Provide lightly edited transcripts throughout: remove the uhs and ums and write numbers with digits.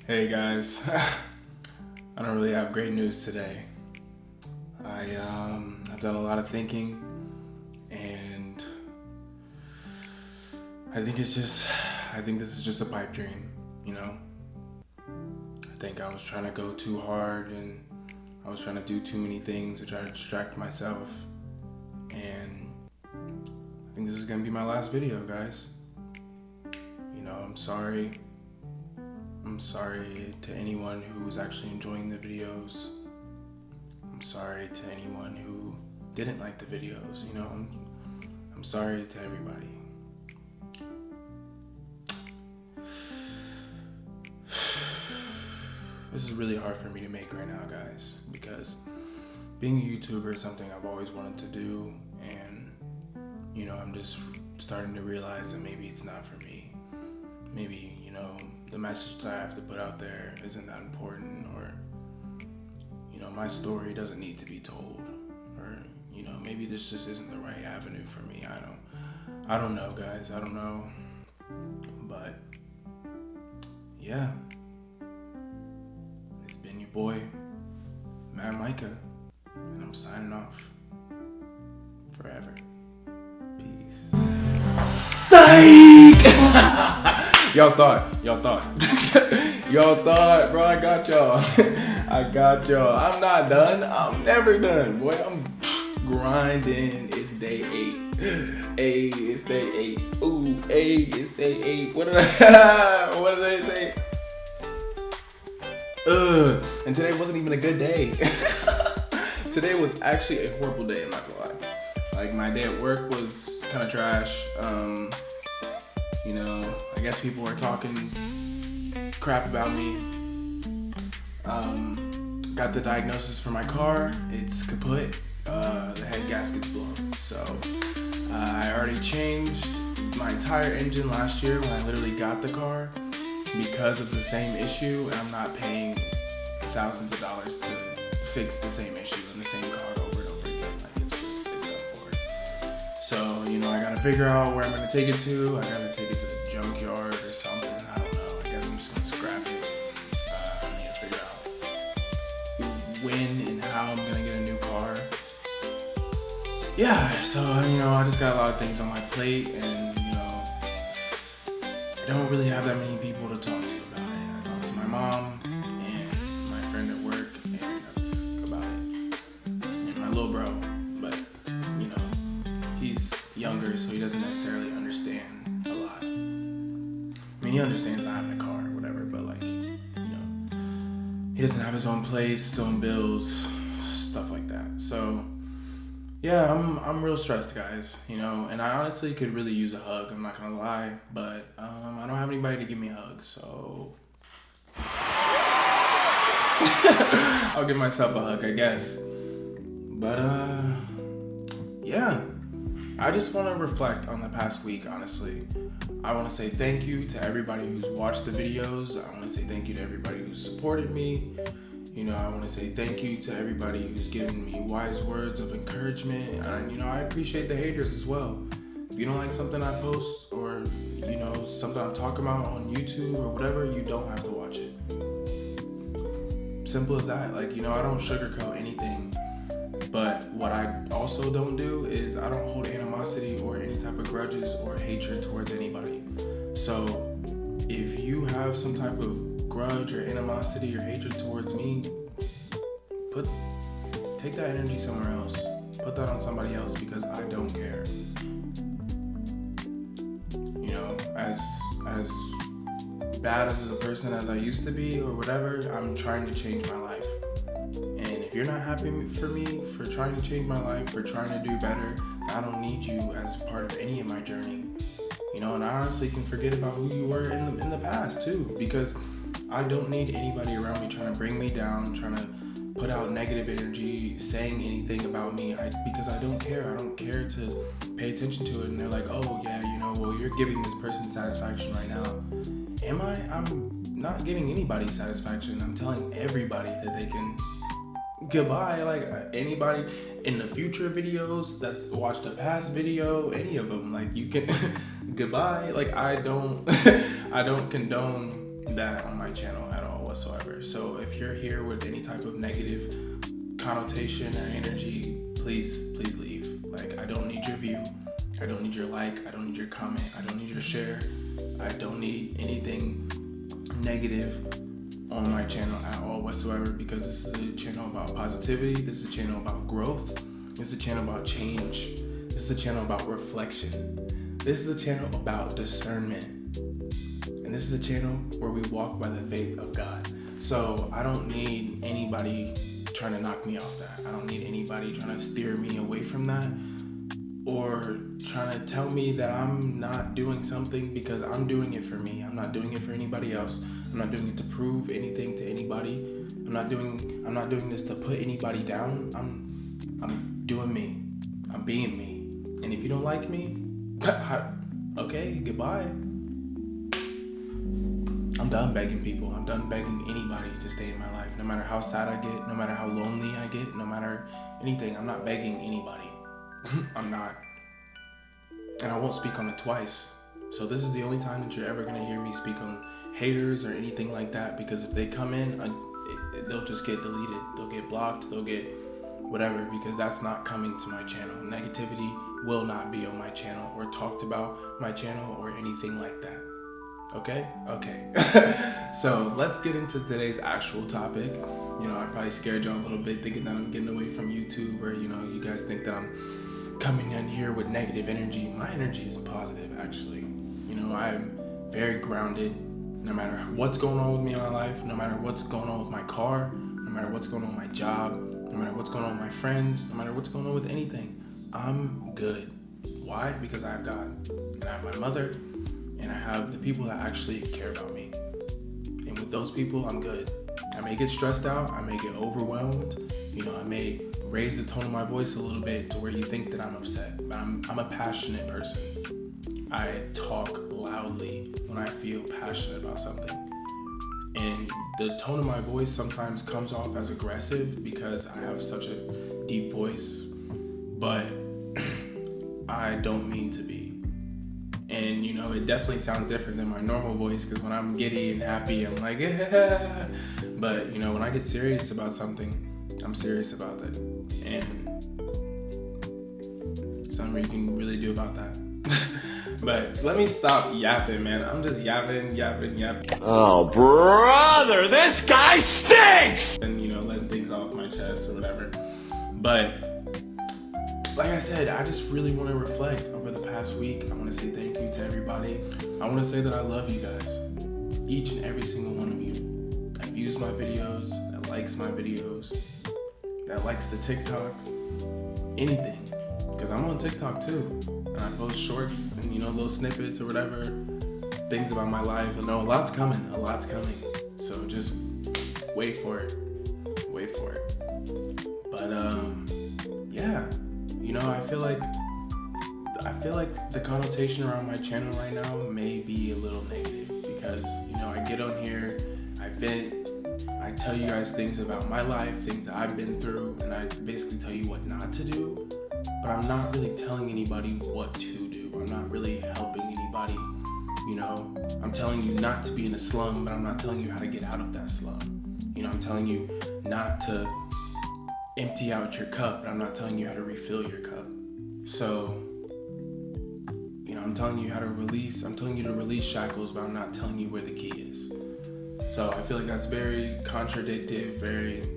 Hey guys, I don't really have great news today. I've done a lot of thinking, and I think this is just a pipe dream, you know? I think I was trying to go too hard and I was trying to do too many things to try to distract myself, and I think this is gonna be my last video, guys. You know, I'm sorry to anyone who's actually enjoying the videos. I'm sorry to anyone who didn't like the videos, you know. I'm sorry to everybody. This is really hard for me to make right now, guys, because being a YouTuber is something I've always wanted to do, and you know, I'm just starting to realize that maybe it's not for me. Maybe, you know, the message that I have to put out there isn't that important, or, you know, my story doesn't need to be told, or, you know, maybe this just isn't the right avenue for me. I don't know, guys. I don't know. But yeah, it's been your boy, M.A.D Micah, and I'm signing off forever. Peace. Psych! Y'all thought, bro, I got y'all. I'm not done. I'm never done, boy. I'm grinding. It's day 8. Hey, it's day 8. Ooh, hey, it's day 8. What did I say? And today wasn't even a good day. Today was actually a horrible day, I'm not gonna lie. Like, my day at work was kind of trash. You know, I guess people were talking crap about me. Got the diagnosis for my car. It's kaput. The head gasket's blown. So I already changed my entire engine last year when I literally got the car because of the same issue, and I'm not paying thousands of dollars to fix the same issue in the same car over and over again. Like, it's done for. So, you know, I gotta figure out where I'm gonna take it to. I gotta take it to the junkyard or something. I don't know. I guess I'm just gonna scrap it. I need to figure out when and how I'm gonna get a new car. Yeah, so, you know, I just got a lot of things on my plate, and, you know, I don't really have that many people to talk to about it. I talked to my mom and my friend at work, and that's about it. And my little bro, but, you know, he's younger, so he doesn't necessarily understand a lot. I mean, he understands not having a car or whatever, but, like, you know, he doesn't have his own place, his own bills, stuff like that. So, yeah, I'm real stressed, guys, you know, and I honestly could really use a hug, I'm not gonna lie, but I don't have anybody to give me a hug, so I'll give myself a hug, I guess. But yeah, I just want to reflect on the past week, honestly. I want to say thank you to everybody who's watched the videos. I want to say thank you to everybody who's supported me. You know, I want to say thank you to everybody who's given me wise words of encouragement. And, you know, I appreciate the haters as well. If you don't like something I post, or, you know, something I'm talking about on YouTube or whatever, you don't have to watch it. Simple as that. Like, you know, I don't sugarcoat anything. But what I also don't do is I don't hold animosity or any type of grudges or hatred towards anybody. So if you have some type of grudge or animosity or hatred towards me, take that energy somewhere else. Put that on somebody else, because I don't care. You know, as bad as a person as I used to be or whatever, I'm trying to change my life. And if you're not happy for me for trying to change my life, for trying to do better, I don't need you as part of any of my journey. You know, and I honestly can forget about who you were in the past too, because I don't need anybody around me trying to bring me down, trying to put out negative energy, saying anything about me, because I don't care. I don't care to pay attention to it. And they're like, oh yeah, you know, well, you're giving this person satisfaction right now. Am I? I'm not giving anybody satisfaction. I'm telling everybody that they can goodbye. Like, anybody in the future videos that's watched the past video, any of them, like, you can goodbye. Like, I don't condone that on my channel at all whatsoever. So if you're here with any type of negative connotation or energy, please leave. Like, I don't need your view. I don't need your like. I don't need your comment. I don't need your share. I don't need anything negative on my channel at all whatsoever, because this is a channel about positivity. This is a channel about growth. This is a channel about change. This is a channel about reflection. This is a channel about discernment. And this is a channel where we walk by the faith of God. So I don't need anybody trying to knock me off that. I don't need anybody trying to steer me away from that, or trying to tell me that I'm not doing something, because I'm doing it for me. I'm not doing it for anybody else. I'm not doing it to prove anything to anybody. I'm not doing this to put anybody down. I'm doing me. I'm being me. And if you don't like me, okay, goodbye. I'm done begging people. I'm done begging anybody to stay in my life. No matter how sad I get, no matter how lonely I get, no matter anything, I'm not begging anybody. I'm not. And I won't speak on it twice. So this is the only time that you're ever going to hear me speak on haters or anything like that, because if they come in, they'll just get deleted. They'll get blocked. They'll get whatever, because that's not coming to my channel. Negativity will not be on my channel or talked about my channel or anything like that. Okay? So let's get into today's actual topic. I probably scared y'all a little bit thinking that I'm getting away from YouTube, or, you guys think that I'm coming in here with negative energy. My energy is positive, actually. I'm very grounded. No matter what's going on with me in my life, no matter what's going on with my car, no matter what's going on with my job, no matter what's going on with my friends, no matter what's going on with anything, I'm good. Why? Because I have God, and I have my mother, and I have the people that actually care about me. And with those people, I'm good. I may get stressed out, I may get overwhelmed, I may raise the tone of my voice a little bit to where you think that I'm upset, but I'm a passionate person. I talk loudly when I feel passionate about something. And the tone of my voice sometimes comes off as aggressive because I have such a deep voice, but I don't mean to be. And it definitely sounds different than my normal voice, because when I'm giddy and happy, I'm like, yeah. But when I get serious about something, I'm serious about it. And something you can really do about that. But let me stop yapping, man. I'm just yapping. Oh, brother, this guy stinks! And, letting things off my chest or whatever. But like I said, I just really want to reflect over the past week. I want to say thank you to everybody. I want to say that I love you guys. Each and every single one of you that views my videos, that likes my videos, that likes the TikTok, anything. Because I'm on TikTok too. And I post shorts and, little snippets or whatever, things about my life. And a lot's coming. So just wait for it. But, yeah. I feel like the connotation around my channel right now may be a little negative, because, I get on here, I vent, I tell you guys things about my life, things that I've been through, and I basically tell you what not to do, but I'm not really telling anybody what to do. I'm not really helping anybody, I'm telling you not to be in a slum, but I'm not telling you how to get out of that slum. I'm telling you not to empty out your cup, but I'm not telling you how to refill your cup. So, I'm telling you to release shackles, but I'm not telling you where the key is. So I feel like that's very contradictory, very,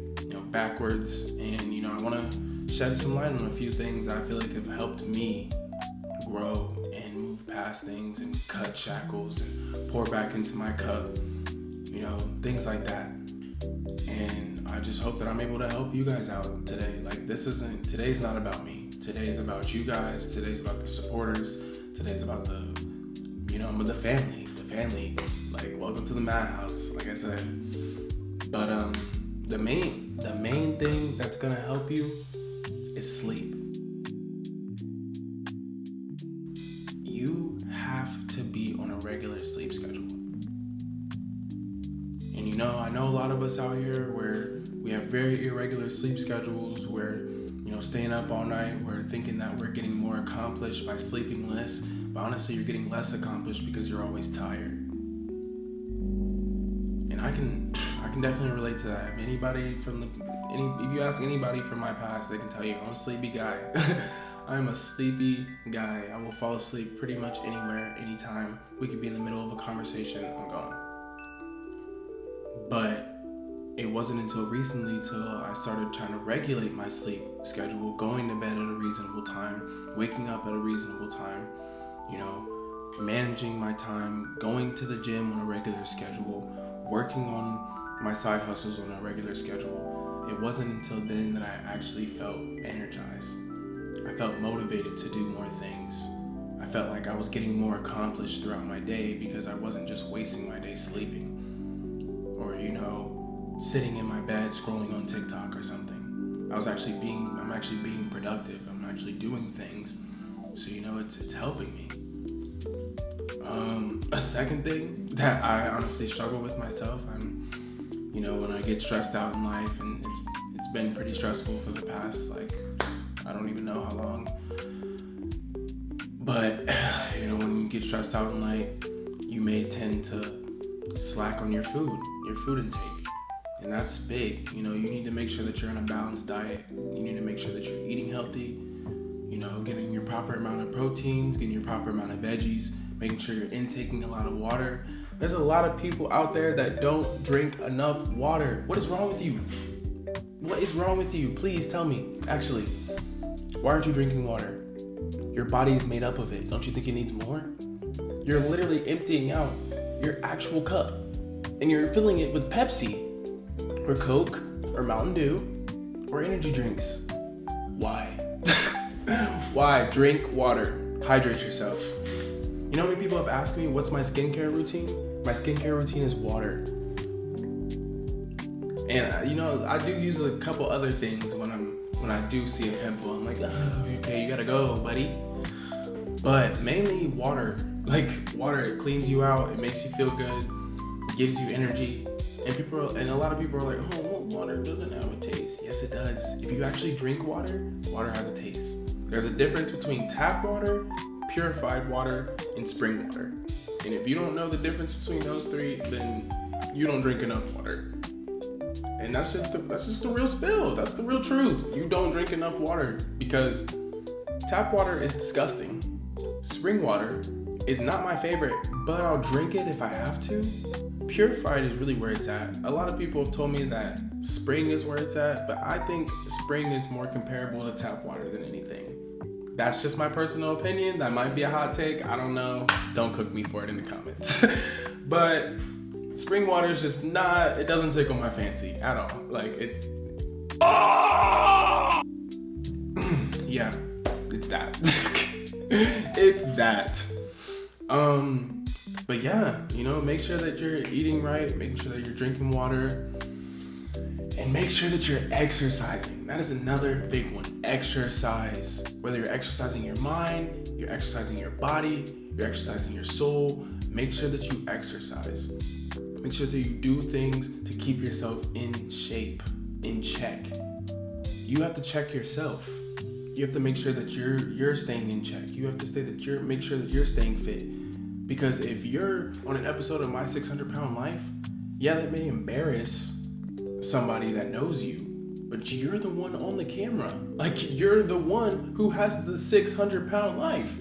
backwards. And, I want to shed some light on a few things that I feel like have helped me grow and move past things and cut shackles and pour back into my cup, things like that. And I just hope that I'm able to help you guys out today. Like, today's not about me. Today's about you guys. Today's about the supporters. Today's about the family. Like, welcome to the madhouse, like I said. But the main thing that's gonna help you is sleep. You have to be on a regular sleep schedule. And I know a lot of us out here where we have very irregular sleep schedules, where staying up all night, we're thinking that we're getting more accomplished by sleeping less, but honestly, you're getting less accomplished because you're always tired. I can definitely relate to that. If you ask anybody from my past, they can tell you I'm a sleepy guy. I'm a sleepy guy. I will fall asleep pretty much anywhere, anytime. We could be in the middle of a conversation, I'm gone. But it wasn't until recently till I started trying to regulate my sleep schedule, going to bed at a reasonable time, waking up at a reasonable time, managing my time, going to the gym on a regular schedule, working on my side hustles on a regular schedule. It wasn't until then that I actually felt energized. I felt motivated to do more things. I felt like I was getting more accomplished throughout my day because I wasn't just wasting my day sleeping or, sitting in my bed scrolling on TikTok or something. I'm actually being productive. I'm actually doing things. So, it's helping me. A second thing that I honestly struggle with myself, when I get stressed out in life, and it's been pretty stressful for the past, I don't even know how long. But, when you get stressed out in life, you may tend to slack on your food intake. And that's big. You need to make sure that you're on a balanced diet. You need to make sure that you're eating healthy, getting your proper amount of proteins, getting your proper amount of veggies, making sure you're intaking a lot of water. There's a lot of people out there that don't drink enough water. What is wrong with you? What is wrong with you? Please tell me. Actually, why aren't you drinking water? Your body is made up of it. Don't you think it needs more? You're literally emptying out your actual cup and you're filling it with PapiC or Coke or Mountain Dew or energy drinks. Why? Why? Drink water. Hydrate yourself. You know how many people have asked me, what's my skincare routine? My skincare routine is water. And I do use a couple other things when I do see a pimple. I'm like, oh, okay, you gotta go, buddy. But mainly water. Water, it cleans you out, it makes you feel good, it gives you energy. And a lot of people are like, oh, well, water doesn't have a taste. Yes, it does. If you actually drink water, water has a taste. There's a difference between tap water, purified water, and spring water. And if you don't know the difference between those three, then you don't drink enough water. And that's just the real spill. That's the real truth. You don't drink enough water because tap water is disgusting. Spring water is not my favorite, but I'll drink it if I have to. Purified is really where it's at. A lot of people have told me that spring is where it's at, but I think spring is more comparable to tap water than anything. That's just my personal opinion. That might be a hot take. I don't know. Don't cook me for it in the comments. But spring water is just it doesn't tickle my fancy at all. Yeah, it's that. It's that. But yeah, make sure that you're eating right, making sure that you're drinking water, and make sure that you're exercising. That is another big one. Exercise. Whether you're exercising your mind, you're exercising your body, you're exercising your soul, make sure that you exercise. Make sure that you do things to keep yourself in shape, in check. You have to check yourself. You have to make sure that you're staying in check. You have to make sure that you're staying fit. Because if you're on an episode of My 600 Pound Life, yeah, that may embarrass somebody that knows you, but you're the one on the camera. You're the one who has the 600 pound life,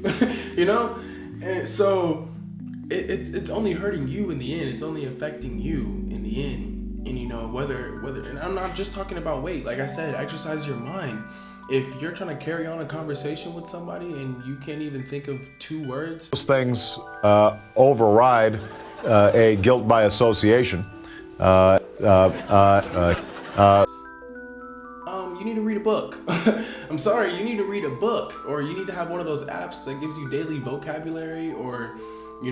And so it's only hurting you in the end. It's only affecting you in the end. And whether, and I'm not just talking about weight. Like I said, exercise your mind. If you're trying to carry on a conversation with somebody and you can't even think of 2 words. Those things override a guilt by association. You need to read a book. I'm sorry, you need to read a book, or you need to have one of those apps that gives you daily vocabulary, or you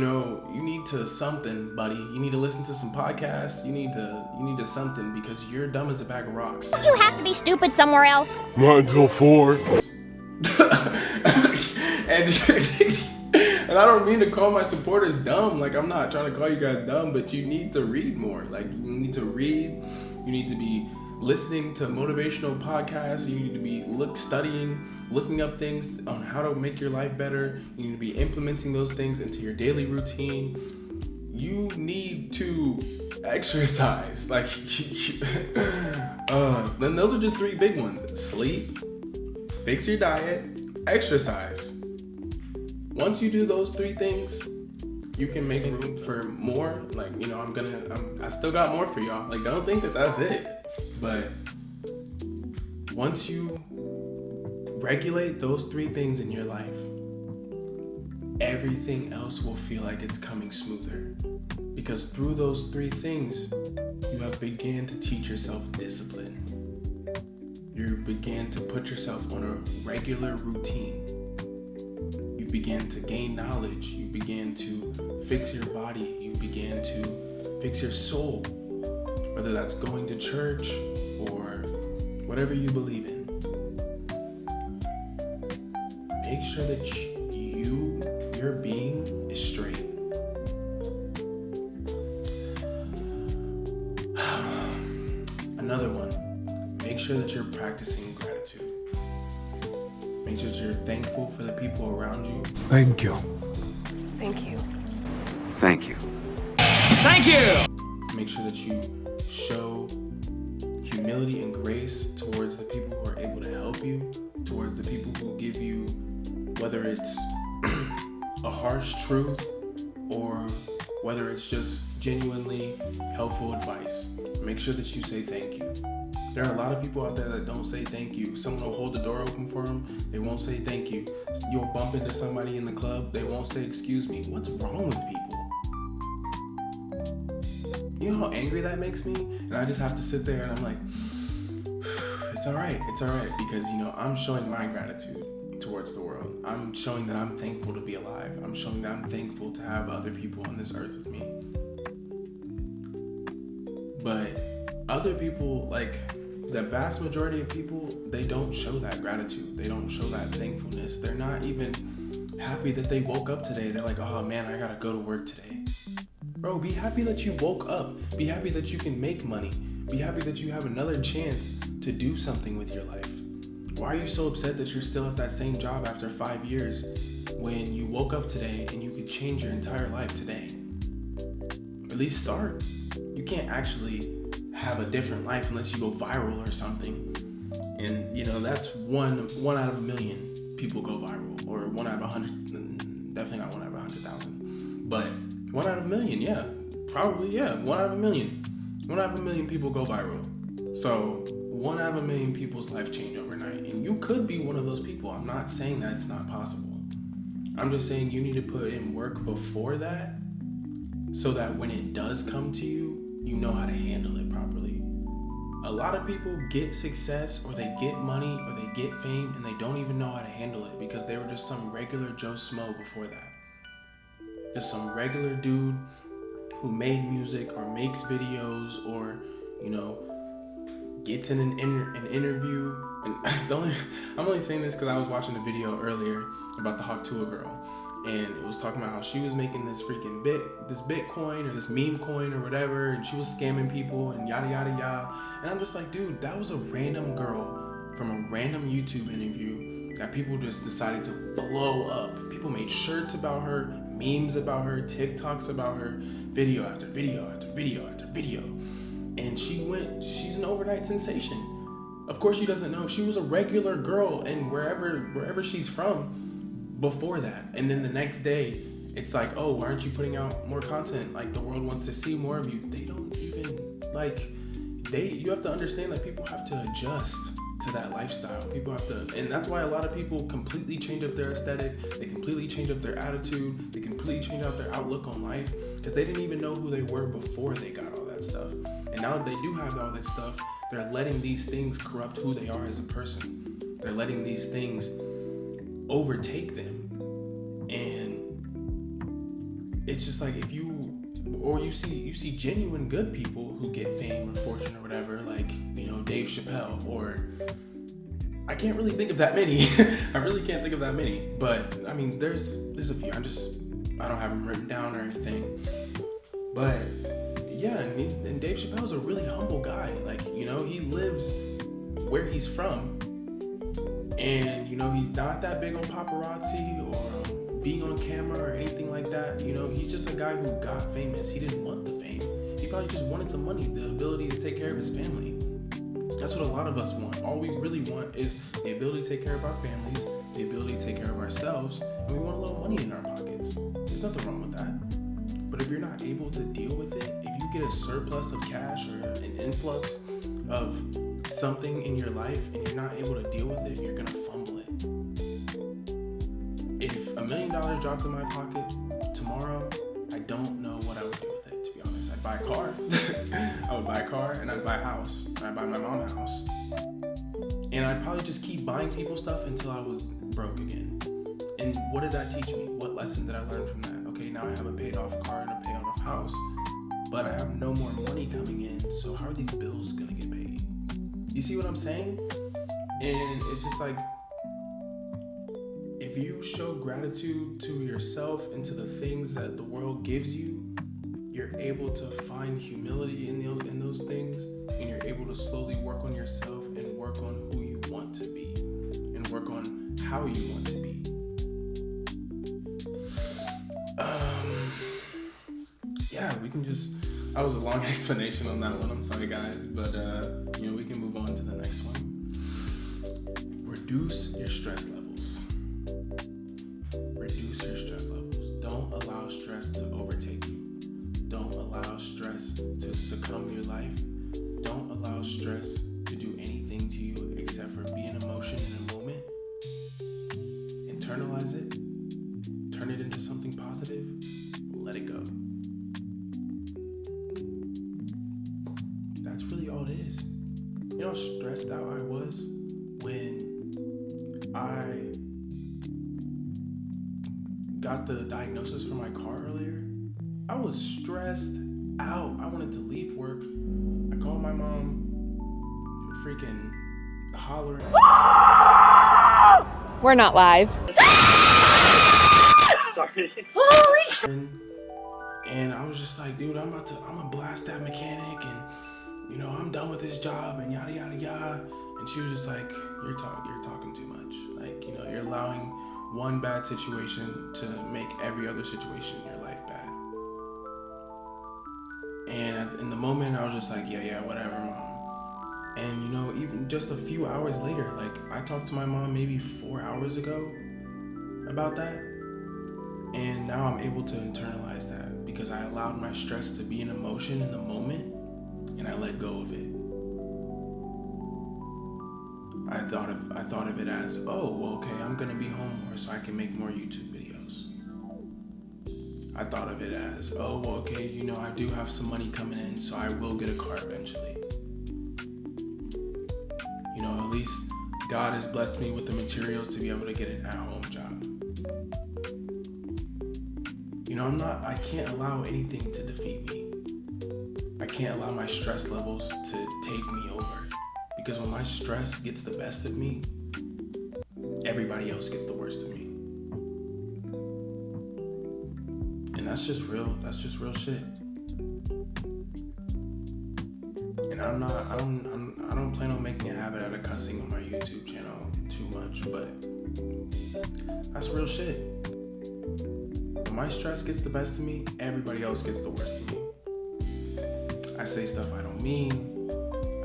need to something, buddy. You need to listen to some podcasts. You need to something, because you're dumb as a bag of rocks. You have to be stupid somewhere else. Not until 4. And I don't mean to call my supporters dumb. I'm not trying to call you guys dumb, but you need to read more. You need to read. You need to be listening to motivational podcasts. You need to be studying, looking up things on how to make your life better. You need to be implementing those things into your daily routine. you need to exercise. Like, then those are just 3 big ones: sleep, fix your diet, exercise. Once you do those 3 things, you can make room for more. Like, you know, I still got more for y'all. Like, don't think that that's it. But once you regulate those 3 things in your life, everything else will feel like it's coming smoother. Because through those 3 things, you have began to teach yourself discipline. You began to put yourself on a regular routine. You began to gain knowledge. You began to fix your body. You began to fix your soul. Whether that's going to church or whatever you believe in. Make sure that your being is straight. Another one, make sure that you're practicing gratitude. Make sure that you're thankful for the people around you. Thank you. Thank you. Thank you. Thank you! Make sure that you show humility and grace towards the people who are able to help you, towards the people who give you, whether it's a harsh truth or whether it's just genuinely helpful advice. Make sure that you say thank you. There are a lot of people out there that don't say thank you. Someone will hold the door open for them, they won't say thank you. You'll bump into somebody in the club, they won't say excuse me. What's wrong with people? You know how angry that makes me? And I just have to sit there and I'm like, it's all right, because, you know, I'm showing my gratitude towards the world. I'm showing that I'm thankful to be alive. I'm showing that I'm thankful to have other people on this earth with me. But other people, like the vast majority of people, they don't show that gratitude. They don't show that thankfulness. They're not even happy that they woke up today. They're like, oh man, I gotta go to work today. Bro, be happy that you woke up. Be happy that you can make money. Be happy that you have another chance to do something with your life. Why are you so upset that you're still at that same job after 5 years when you woke up today and you could change your entire life today? At least start. You can't actually have a different life unless you go viral or something. And, you know, that's one out of a million people go viral. Or 1 out of 100, definitely not 1 out of 100,000. But 1 out of a million, yeah. Probably, yeah. 1 out of a million. 1 out of a million people go viral. So 1 out of a million people's life change overnight. And you could be one of those people. I'm not saying that it's not possible. I'm just saying you need to put in work before that so that when it does come to you, you know how to handle it properly. A lot of people get success or they get money or they get fame and they don't even know how to handle it because they were just some regular Joe Smo before that. Just some regular dude who made music or makes videos or, you know, gets in an interview. And I'm only saying this because I was watching a video earlier about the Hawktua girl. And it was talking about how she was making this freaking this Bitcoin or this meme coin or whatever, and she was scamming people and yada yada yada. And I'm just like, dude, that was a random girl from a random YouTube interview that people just decided to blow up. People made shirts about her, memes about her, TikToks about her, video after video after video after video. And she's an overnight sensation. Of course she doesn't know. She was a regular girl and wherever she's from before that. And then the next day, it's like, oh, why aren't you putting out more content? Like, the world wants to see more of you. They don't even, like, you have to understand that people have to adjust to that lifestyle. People have to, and that's why a lot of people completely change up their aesthetic. They completely change up their attitude. They completely change up their outlook on life because they didn't even know who they were before they got all that stuff. And now that they do have all this stuff, they're letting these things corrupt who they are as a person. They're letting these things overtake them. And it's just like if you see genuine good people who get fame or fortune or whatever, like, you know, Dave Chappelle, or I can't really think of that many. I really can't think of that many. But I mean, there's a few. I don't have them written down or anything. But yeah, and Dave Chappelle's a really humble guy. Like, you know, he lives where he's from. And, you know, he's not that big on paparazzi or being on camera or anything like that. You know, he's just a guy who got famous. He didn't want the fame. He probably just wanted the money, the ability to take care of his family. That's what a lot of us want. All we really want is the ability to take care of our families, the ability to take care of ourselves, and we want a little money in our pockets. There's nothing wrong with that. But if you're not able to deal with it, if you get a surplus of cash or an influx of something in your life and you're not able to deal with it, you're gonna fumble it. If $1 million dropped in my pocket tomorrow, I don't know what I would do with it, to be honest. I'd buy a car. I would buy a car and I'd buy a house. And I'd buy my mom a house. And I'd probably just keep buying people stuff until I was broke again. And what did that teach me? What lesson did I learn from that? Okay, now I have a paid off car and a paid off house, but I have no more money coming in, so how are these bills gonna get paid? You see what I'm saying? And it's just like, if you show gratitude to yourself and to the things that the world gives you, you're able to find humility in those things, and you're able to slowly work on yourself and work on who you want to be and work on how you want to be. Yeah, we can just, that was a long explanation on that one. I'm sorry guys, but we can move on to the next one. Reduce your stress levels. Reduce your stress levels. Don't allow stress to overtake you. Don't allow stress to succumb your life. Don't allow stress to do anything to you except for be an emotion in a moment. Internalize it. Turn it into something positive. Let it go. That's really all it is. You know how stressed out I was when I got the diagnosis for my car earlier? I was stressed out. I wanted to leave work. I called my mom, freaking hollering. We're not live. Sorry. And I was just like, dude, I'm gonna blast that mechanic, and I'm done with this job, and yada yada yada. And she was just like, you're talking too much. Like, you're allowing one bad situation to make every other situation in your life bad. And in the moment, I was just like, yeah, whatever, mom. And even just a few hours later, like, I talked to my mom maybe 4 hours ago about that. And now I'm able to internalize that because I allowed my stress to be an emotion in the moment and I let go of it. I thought of it as, okay, I'm gonna be home more so I can make more YouTube videos. I thought of it as, okay, I do have some money coming in, so I will get a car eventually. At least God has blessed me with the materials to be able to get an at-home job. I can't allow anything to defeat me. I can't allow my stress levels to take me over. Because when my stress gets the best of me, everybody else gets the worst of me. And that's just real shit. And I don't plan on making a habit out of cussing on my YouTube channel too much, but that's real shit. When my stress gets the best of me, everybody else gets the worst of me. I say stuff I don't mean.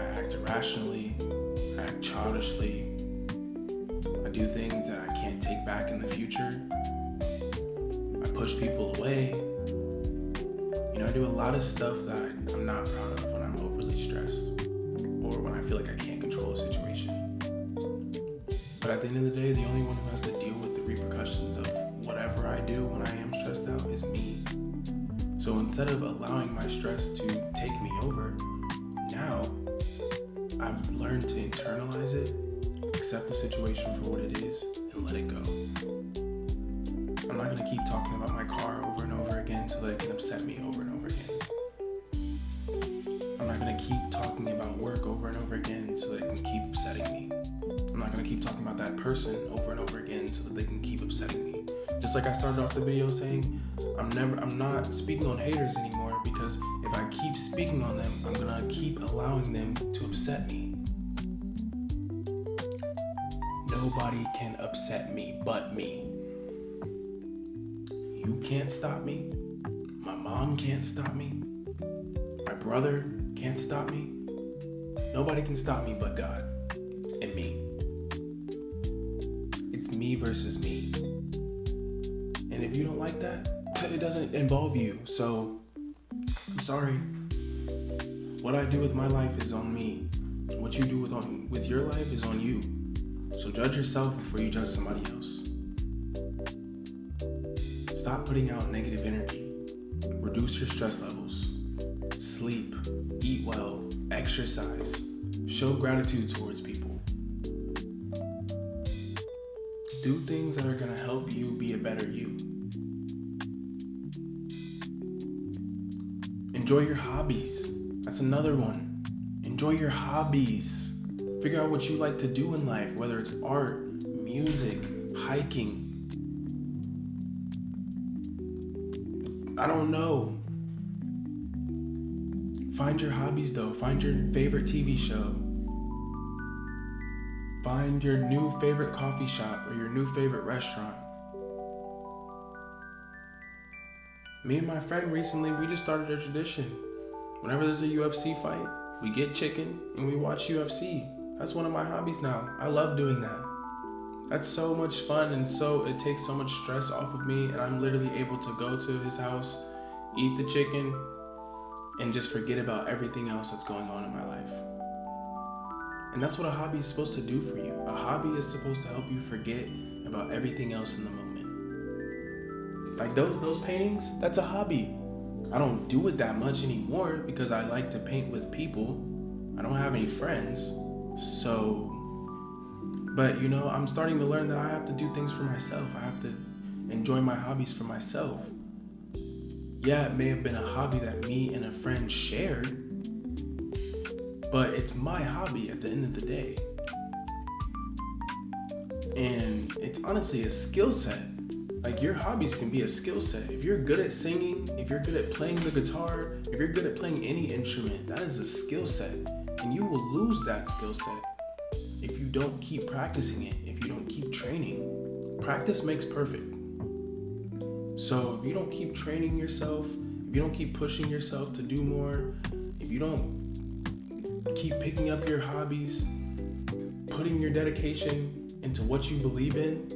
I act irrationally. I act childishly. I do things that I can't take back in the future. I push people away. I do a lot of stuff that I'm not proud of when I'm overly stressed or when I feel like I can't control a situation. But at the end of the day, the only one who has to deal with the repercussions of whatever I do when I am stressed out is me. So instead of allowing my stress to take me over, now I've learned to internalize it, accept the situation for what it is, and let it go. I'm not gonna keep talking about my car over and over again so that it can upset me over and over again. I'm not gonna keep talking about work over and over again so that it can keep upsetting me. I'm not gonna keep talking about that person over and over again so that they can keep upsetting me. Just like I started off the video saying, I'm not speaking on haters anymore because if I keep speaking on them, I'm gonna keep allowing them to upset me. Nobody can upset me but me. You can't stop me. My mom can't stop me. My brother can't stop me. Nobody can stop me but God and me. It's me versus me. And if you don't like that, it doesn't involve you. So, I'm sorry. What I do with my life is on me. What you do with your life is on you. So judge yourself before you judge somebody else. Stop putting out negative energy. Reduce your stress levels. Sleep. Eat well. Exercise. Show gratitude towards people. Do things that are going to help you be a better you. Enjoy your hobbies. That's another one. Enjoy your hobbies. Figure out what you like to do in life, whether it's art, music, hiking. I don't know. Find your hobbies though. Find your favorite TV show. Find your new favorite coffee shop or your new favorite restaurant. Me and my friend recently, we just started a tradition. Whenever there's a UFC fight, we get chicken and we watch UFC. That's one of my hobbies now. I love doing that. That's so much fun, and it takes so much stress off of me, and I'm literally able to go to his house, eat the chicken, and just forget about everything else that's going on in my life. And that's what a hobby is supposed to do for you. A hobby is supposed to help you forget about everything else in the moment. Like those paintings, that's a hobby. I don't do it that much anymore because I like to paint with people. I don't have any friends. But I'm starting to learn that I have to do things for myself. I have to enjoy my hobbies for myself. Yeah, it may have been a hobby that me and a friend shared, but it's my hobby at the end of the day. And it's honestly a skill set. Like, your hobbies can be a skill set. If you're good at singing, if you're good at playing the guitar, if you're good at playing any instrument, that is a skill set. And you will lose that skill set if you don't keep practicing it, if you don't keep training. Practice makes perfect. So if you don't keep training yourself, if you don't keep pushing yourself to do more, if you don't keep picking up your hobbies, putting your dedication into what you believe in,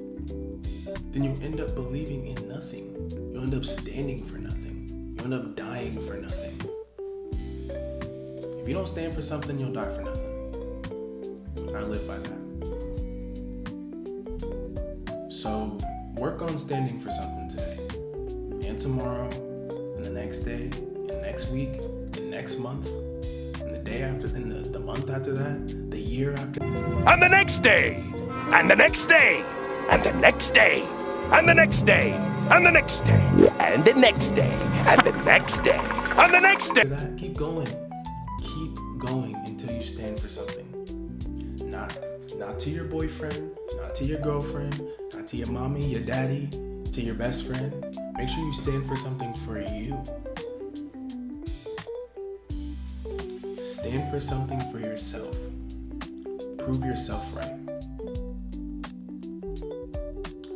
then you end up believing in nothing. You'll end up standing for nothing. You'll end up dying for nothing. If you don't stand for something, you'll die for nothing. I live by that. So work on standing for something today, and tomorrow, and the next day, and next week, and next month, and the day after, and the month after that, the year after. And the next day, and the next day, and the next day, and the next day, and the next day, and the next day, and the next day, and the next day. After that, keep going. Keep going until you stand for something. Not to your boyfriend, not to your girlfriend, not to your mommy, your daddy, to your best friend. Make sure you stand for something for you. Stand for something for yourself. Prove yourself right.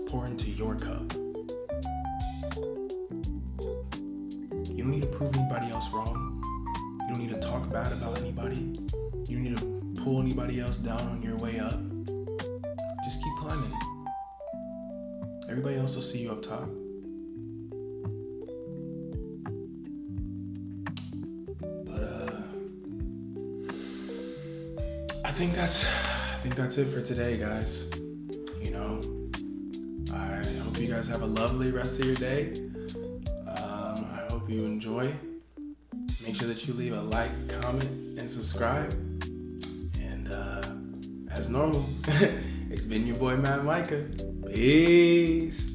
Pour into your cup. You don't need to prove anybody else wrong. You don't need to talk bad about anybody. You don't need to pull anybody else down on your way up. Just keep climbing. Everybody else will see you up top. But I think that's it for today, guys. I hope you guys have a lovely rest of your day. I hope you enjoy. Make sure that you leave a like, comment, and subscribe. And as normal, it's been your boy, Matt Micah. Peace.